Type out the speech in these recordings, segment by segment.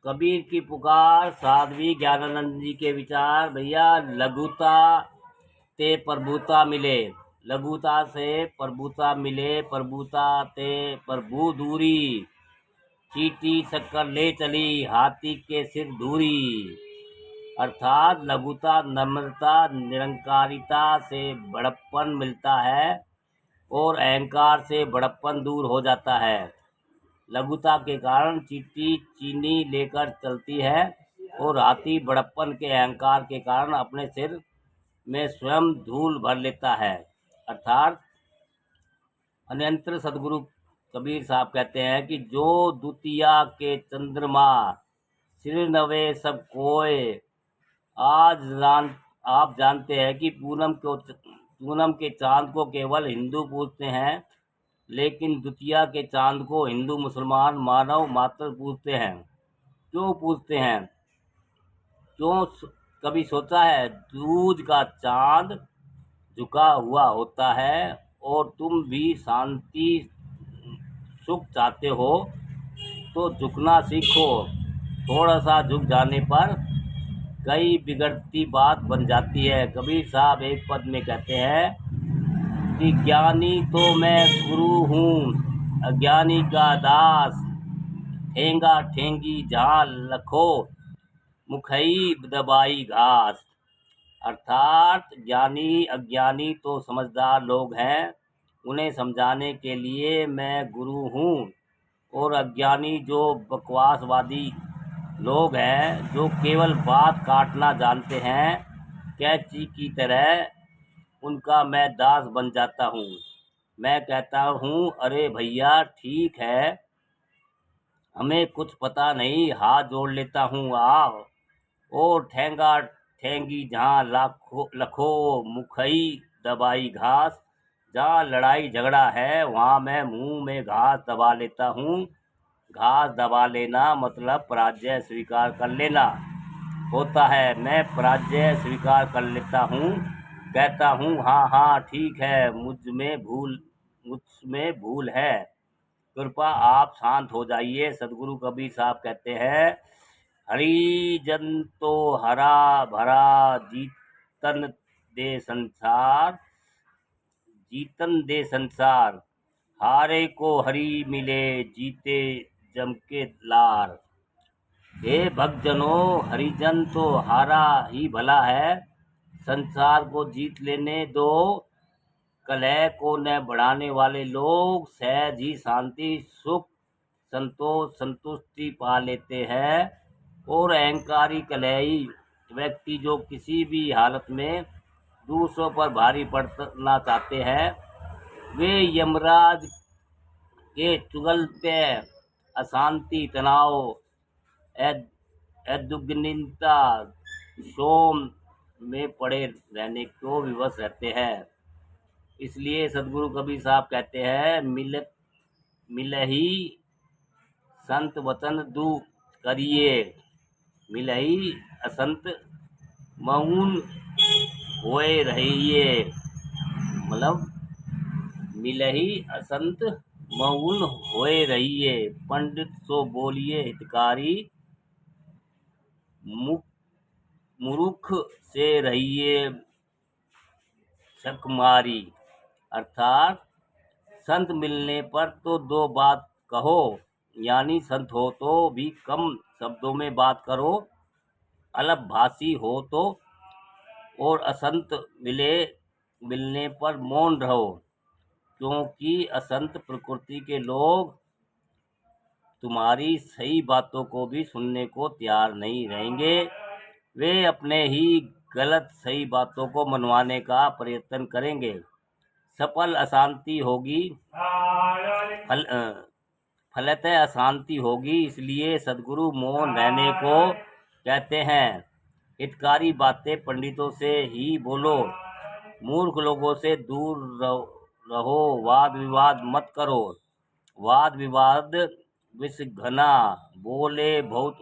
कबीर की पुकार, साध्वी ज्ञानानंद जी के विचार। भैया लघुता ते प्रभुता मिले, लघुता से प्रभुता मिले, प्रभुता ते प्रभु दूरी। चीटी शक्कर ले चली, हाथी के सिर धूरी। अर्थात लघुता, नम्रता, निरंकारिता से बड़प्पन मिलता है और अहंकार से बड़प्पन दूर हो जाता है। लघुता के कारण चींटी चीनी लेकर चलती है और हाथी बड़प्पन के अहंकार के कारण अपने सिर में स्वयं धूल भर लेता है। अर्थात अन्यंत्र सदगुरु कबीर साहब कहते हैं कि जो द्वितीया के चंद्रमा सिर नवे सब कोय। आप जानते हैं कि पूनम के चांद को केवल हिंदू पूजते हैं, लेकिन द्वितीया के चांद को हिंदू मुसलमान मानव मात्र पूजते हैं। क्यों पूजते हैं? क्यों? कभी सोचा है? दूज का चांद झुका हुआ होता है और तुम भी शांति सुख चाहते हो तो झुकना सीखो। थोड़ा सा झुक जाने पर कई बिगड़ती बात बन जाती है। कबीर साहब एक पद में कहते हैं कि ज्ञानी तो मैं गुरु हूँ, अज्ञानी का दास। ठेंगा ठेंगी जहाँ लखो, मुखई दबाई घास। अर्थात ज्ञानी अज्ञानी तो समझदार लोग हैं, उन्हें समझाने के लिए मैं गुरु हूँ। और अज्ञानी जो बकवासवादी लोग हैं, जो केवल बात काटना जानते हैं कैंची की तरह, उनका मैं दास बन जाता हूँ। मैं कहता हूँ, अरे भैया ठीक है, हमें कुछ पता नहीं, हाथ जोड़ लेता हूँ, आओ। और ठेंगा ठेंगी जहाँ लखो, मुखई दबाई घास। जहाँ लड़ाई झगड़ा है वहाँ मैं मुंह में घास दबा लेता हूँ। घास दबा लेना मतलब पराजय स्वीकार कर लेना होता है। मैं पराजय स्वीकार कर लेता हूँ, कहता हूँ हाँ हाँ ठीक है, मुझमें भूल है, कृपा आप शांत हो जाइए। सदगुरु कबीर साहब कहते हैं, हरिजन तो हरा भरा जीतन दे संसार। हारे को हरि मिले, जीते जम के लार। हे भक्तजनों, हरिजन तो हारा ही भला है, संसार को जीत लेने दो। कलह को न बढ़ाने वाले लोग सहज ही शांति सुख संतोष संतुष्टि पा लेते हैं। और अहंकारी कलही व्यक्ति जो किसी भी हालत में दूसरों पर भारी पड़ना चाहते हैं, वे यमराज के चुगलते अशांति, तनाव, अद्विग्नता, शोम में पड़े रहने को विवश रहते हैं। इसलिए सदगुरु कबीर साहब कहते हैं, मिलही संत वचन दू करिए, मिलही असंत मौन होए रहिए। मतलब मिलही असंत मौन होए रहिए। पंडित सो बोलिए हितकारी, मूर्ख से रहिए शकमारी। अर्थात संत मिलने पर तो दो बात कहो, यानी संत हो तो भी कम शब्दों में बात करो, अल्पभाषी हो तो, और असंत मिलने पर मौन रहो, क्योंकि असंत प्रकृति के लोग तुम्हारी सही बातों को भी सुनने को तैयार नहीं रहेंगे। वे अपने ही गलत सही बातों को मनवाने का प्रयत्न करेंगे। सफल अशांति होगी, फलतः अशांति होगी। इसलिए सदगुरु मौन रहने को कहते हैं। हितकारी बातें पंडितों से ही बोलो, मूर्ख लोगों से दूर रहो। वाद विवाद मत करो, वाद विवाद विष घना, बोले बहुत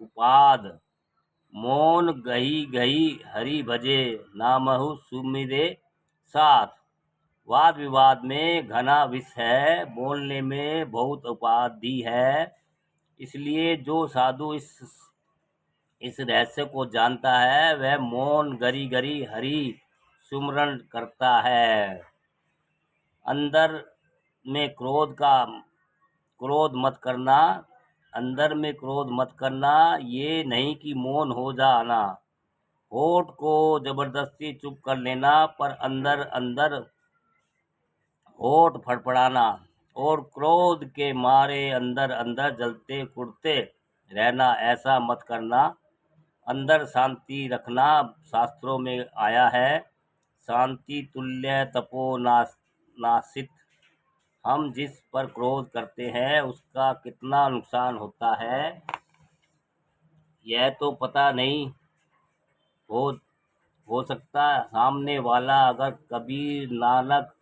उपाद। मौन गही गही हरि भजे, नामहु सुमिरे साथ। वाद विवाद में घना विष है, बोलने में बहुत उपाधि है, इसलिए जो साधु इस रहस्य को जानता है वह मौन गरी गरी हरि सुमरन करता है। अंदर में क्रोध मत करना, अंदर में क्रोध मत करना, ये नहीं कि मौन हो जाना। होठ को जबरदस्ती चुप कर लेना, पर अंदर अंदर होठ फड़फड़ाना और क्रोध के मारे अंदर अंदर जलते कुड़ते रहना, ऐसा मत करना। अंदर शांति रखना। शास्त्रों में आया है, शांति तुल्य तपो नासित। हम जिस पर क्रोध करते हैं उसका कितना नुकसान होता है यह तो पता नहीं। हो हो सकता सामने वाला अगर कबीर नानक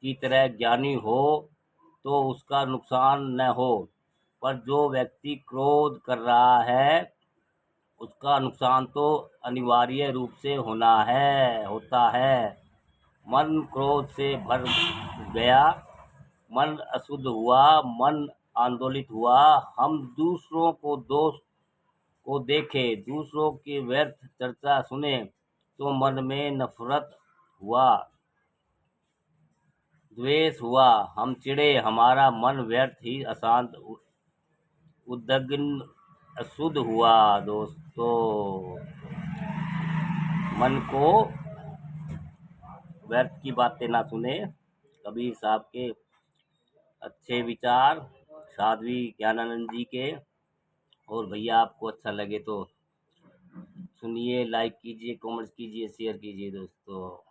की तरह ज्ञानी हो तो उसका नुकसान न हो, पर जो व्यक्ति क्रोध कर रहा है उसका नुकसान तो अनिवार्य रूप से होता है। मन क्रोध से भर गया, मन अशुद्ध हुआ, मन आंदोलित हुआ। हम दूसरों को दोष को देखें, दूसरों की व्यर्थ चर्चा सुने तो मन में नफरत हुआ, द्वेष हुआ, हम चिढ़े, हमारा मन व्यर्थ ही अशांत उद्विग्न अशुद्ध हुआ। दोस्तों, मन को व्यर्थ की बातें ना सुने। कबीर साहब के अच्छे विचार, साध्वी ज्ञानानंद जी के। और भैया आपको अच्छा लगे तो सुनिए, लाइक कीजिए, कमेंट्स कीजिए, शेयर कीजिए दोस्तों।